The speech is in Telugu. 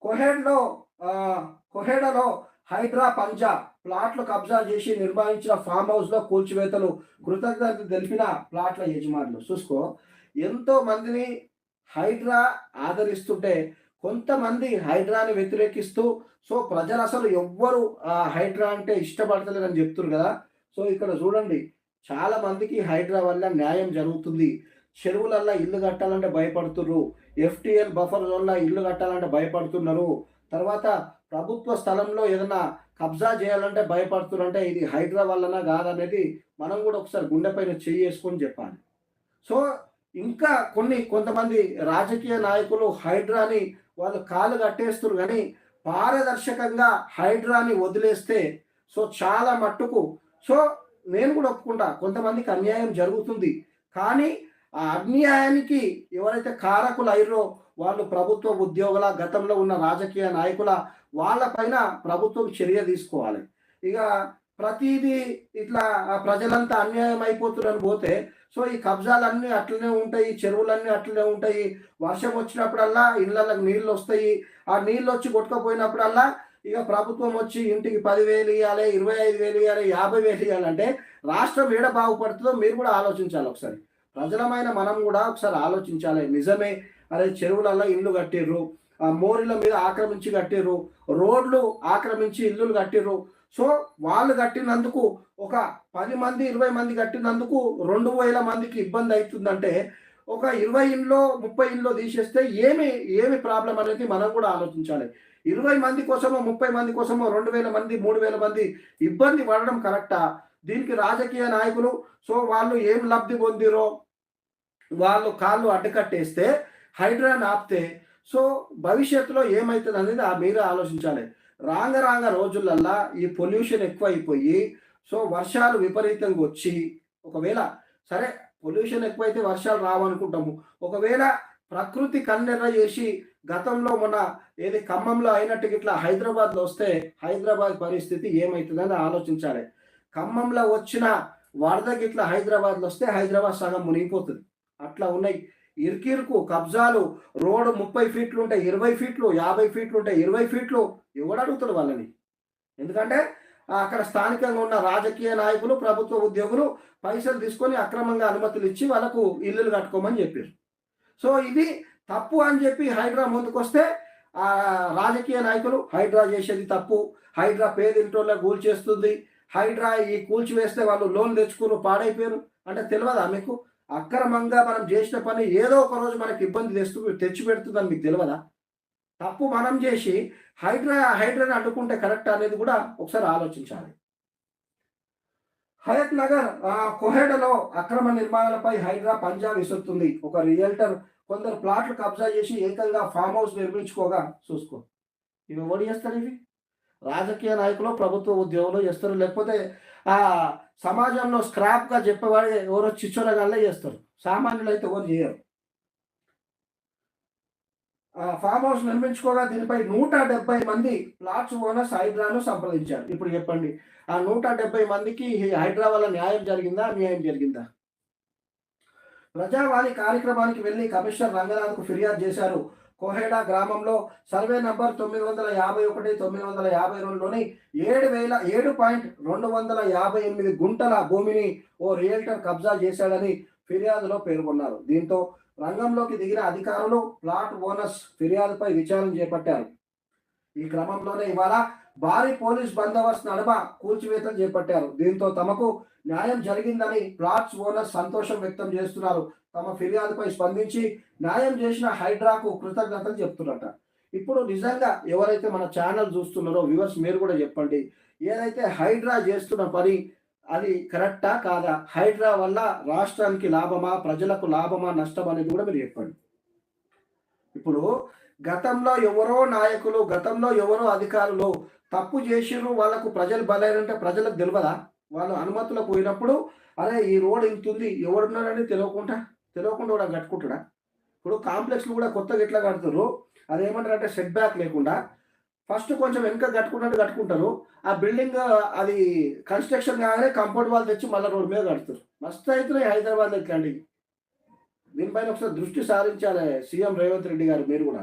కొహేడ్లో కొహేడలో హైడ్రా పంజా ప్లాట్లు కబ్జా చేసి నిర్మాణించిన ఫామ్ హౌస్లో కూల్చివేతలు కృతజ్ఞత తెలిపిన ప్లాట్ల యజమానులు. చూసుకో, ఎంతో మందిని హైడ్రా ఆదరిస్తుంటే కొంతమంది హైడ్రాని వ్యతిరేకిస్తూ, సో ప్రజలు అసలు ఎవ్వరు హైడ్రా అంటే ఇష్టపడతలేదని చెప్తున్నారు కదా. సో ఇక్కడ చూడండి, చాలా మందికి హైడ్రా వల్ల న్యాయం జరుగుతుంది. చెరువులల్లో ఇల్లు కట్టాలంటే భయపడుతుర్రు. ఎఫ్టీఎల్ బఫర్ జోన్‌లో ఇల్లు కట్టాలంటే భయపడుతున్నారు. తర్వాత ప్రభుత్వ స్థలంలో ఏదన్నా కబ్జా చేయాలంటే భయపడుతుర్రంటే ఇది హైడ్రా వల్లనా కాదనేది మనం కూడా ఒకసారి గుండెపైన చెయ్యేసుకొని చెప్పాలి. సో ఇంకా కొంతమంది రాజకీయ నాయకులు హైడ్రాని వాళ్ళు కాళ్ళు కట్టేస్తున్నారు గానీ, పారదర్శకంగా హైడ్రాని వదిలేస్తే సో చాలా మట్టుకు సో నేను కూడా ఒప్పుకుంటా, కొంతమందికి అన్యాయం జరుగుతుంది. కానీ ఆ అన్యాయానికి ఎవరైతే కారకులయ్యిర్రో వాళ్ళు ప్రభుత్వ ఉద్యోగుల, గతంలో ఉన్న రాజకీయ నాయకుల వాళ్ళపైన ప్రభుత్వం చర్య తీసుకోవాలి. ఇక ప్రతీదీ ఇట్లా ప్రజలంతా అన్యాయం అయిపోతుర్రని పోతే సో ఈ కబ్జాలన్నీ అట్లనే ఉంటాయి, చెరువులన్నీ అట్లనే ఉంటాయి. వర్షం వచ్చినప్పుడల్లా ఇళ్ళకి నీళ్ళొస్తాయి. ఆ నీళ్ళొచ్చి కొట్టుకపోయినప్పుడల్లా ఇక ప్రభుత్వం వచ్చి ఇంటికి 10,000 ఇయ్యాలి, 25,000 ఇయ్యాలి, 50,000 ఇయ్యాలంటే రాష్ట్రం ఏడ బాగుపడుతుందో మీరు కూడా ఆలోచించాలి ఒకసారి. ప్రజలమైన మనం కూడా ఒకసారి ఆలోచించాలి. నిజమే, అరే చెరువులలో ఇల్లు కట్టిర్రు, ఆ మోరిల మీద ఆక్రమించి కట్టిర్రు, రోడ్లు ఆక్రమించి ఇల్లులు కట్టిర్రు. సో వాళ్ళు కట్టినందుకు ఒక 10 మంది 20 మంది కట్టినందుకు 2,000 మందికి ఇబ్బంది అవుతుందంటే ఒక 20 ఇంట్లో 30 ఇంట్లో తీసేస్తే ఏమి ప్రాబ్లం అనేది మనం కూడా ఆలోచించాలి. 20 మంది కోసమో 30 మంది కోసమో 2,000 మంది 3,000 మంది ఇబ్బంది పడడం కరెక్టా? దీనికి రాజకీయ నాయకులు సో వాళ్ళు ఏం లబ్ధి పొందిరో వాళ్ళు కాళ్ళు అడ్డుకట్టేస్తే, హైడ్రాని ఆపితే సో భవిష్యత్తులో ఏమవుతుంది అనేది మీరే ఆలోచించాలి. రాంగ రోజులల్లా ఈ పొల్యూషన్ ఎక్కువైపోయి సో వర్షాలు విపరీతంగా వచ్చి, ఒకవేళ సరే పొల్యూషన్ ఎక్కువైతే వర్షాలు రావనుకుంటాము. ఒకవేళ ప్రకృతి కన్నెర్ర చేసి గతంలో మన ఏది ఖమ్మంలో అయినట్టుగా ఇట్లా హైదరాబాద్లో వస్తే హైదరాబాద్ పరిస్థితి ఏమవుతుందని ఆలోచించాలి. ఖమ్మంలో వచ్చిన వరద గిట్లా హైదరాబాద్లో వస్తే హైదరాబాద్ సగం మునిగిపోతుంది. అట్లా ఉన్నాయి ఇరుకిరుకు కబ్జాలు. రోడ్డు 30 ఫీట్లు ఉంటాయి 20 ఫీట్లు, 50 ఫీట్లు ఉంటాయి 20 ఫీట్లు. ఎవడు అడుగుతాడు వాళ్ళని? ఎందుకంటే అక్కడ స్థానికంగా ఉన్న రాజకీయ నాయకులు, ప్రభుత్వ ఉద్యోగులు పైసలు తీసుకొని అక్రమంగా అనుమతులు ఇచ్చి వాళ్ళకు ఇల్లులు కట్టుకోమని చెప్పారు. సో ఇది తప్పు అని చెప్పి హైడ్రా ముందుకొస్తే రాజకీయ నాయకులు హైడ్రా చేసేది తప్పు, హైడ్రా పేదింటోళ్ళ కూల్చేస్తుంది, హైడ్రా ఈ కూల్చివేస్తే వాళ్ళు లోన్ తెచ్చుకుని పాడైపోయారు అంటే తెలియదా మీకు? అక్రమంగా మనం చేసిన పని ఏదో ఒక రోజు మనకి ఇబ్బంది తెచ్చి పెడుతుందని మీకు తెలియదా? తప్పు మనం చేసి హైడ్రాని అడ్డుకుంటే కరెక్ట్ అనేది కూడా ఒకసారి ఆలోచించాలి. హయత్ నగర్ కొహేడలో అక్రమ నిర్మాణాలపై హైడ్రా పంజా విసురుతుంది. ఒక రియల్టర్ కొందరు ప్లాట్లు కబ్జా చేసి ఏకంగా ఫామ్ హౌస్ నిర్మించుకోగా చూసుకో. ఇవి ఎవరు చేస్తారు? ఇవి రాజకీయ నాయకులు, ప్రభుత్వ ఉద్యోగులు చేస్తారు. లేకపోతే ఆ సమాజంలో స్క్రాప్గా చెప్పేవాడు ఎవరో చిచ్చోరగాళ్ళే చేస్తారు. సామాన్యులు అయితే ఎవరు చేయరు. ఫామ్ హౌస్ నిర్మించుకోగా దీనిపై 170 మంది ప్లాట్స్ ఓనర్స్ హైడ్రాను సంప్రదించారు. ఇప్పుడు చెప్పండి, ఆ 170 మందికి హైడ్రా వల్ల న్యాయం జరిగిందా, అన్యాయం జరిగిందా? ప్రజావాణి కార్యక్రమానికి వెళ్లి కమిషనర్ రంగనాథ్కు ఫిర్యాదు చేశారు. కోహేడా గ్రామంలో సర్వే నంబర్ 951 952లోని 7,258 గుంటల భూమిని ఓ రియల్టర్ కబ్జా చేశాడని ఫిర్యాదులో పేర్కొన్నారు. దీంతో రంగంలోకి దిగిన అధికారులు ప్లాట్ ఓనర్స్ ఫిర్యాదుపై విచారణ చేపట్టారు. ఈ క్రమంలోనే ఇవాళ భారీ పోలీస్ బందోబస్తు నడుమ కూల్చివేతలు చేపట్టారు. దీంతో తమకు న్యాయం జరిగిందని ప్లాట్స్ ఓనర్స్ సంతోషం వ్యక్తం చేస్తున్నారు. తమ ఫిర్యాదుపై స్పందించి న్యాయం చేసిన హైడ్రాకు కృతజ్ఞతలు చెప్తున్నట. ఇప్పుడు నిజంగా ఎవరైతే మన ఛానల్ చూస్తున్నారో వ్యూవర్స్ మీరు కూడా చెప్పండి, ఏదైతే హైడ్రా చేస్తున్న పని అది కరెక్టా కాదా? హైడ్రా వల్ల రాష్ట్రానికి లాభమా, ప్రజలకు లాభమా, నష్టం అనేది కూడా మీరు చెప్పండి. ఇప్పుడు గతంలో ఎవరో నాయకులు, గతంలో ఎవరో అధికారులు తప్పు చేసిర్రు, వాళ్ళకు ప్రజలు బలైనంటే ప్రజలకు తెలియదా? వాళ్ళు అనుమతులకు పోయినప్పుడు అరే ఈ రోడ్ ఇంతుంది ఎవడున్నాడని తెలియకుండా కూడా కట్టుకుంటాడా? ఇప్పుడు కాంప్లెక్స్లు కూడా కొత్తగా ఎట్లా కడుతున్నారు, అదేమంటారంటే సెట్ బ్యాక్ లేకుండా ఫస్ట్ కొంచెం వెనుక కట్టుకుంటారు. ఆ బిల్డింగ్ అది కన్స్ట్రక్షన్ కాగానే కంపౌండ్ వాల్ తెచ్చి మళ్ళీ రోడ్ మీద కడుతారు. మస్తు అవుతున్నాయి హైదరాబాద్లో ఇట్లాంటివి. దీనిపైన ఒకసారి దృష్టి సారించాలి సీఎం రేవంత్ రెడ్డి గారు మీరు కూడా.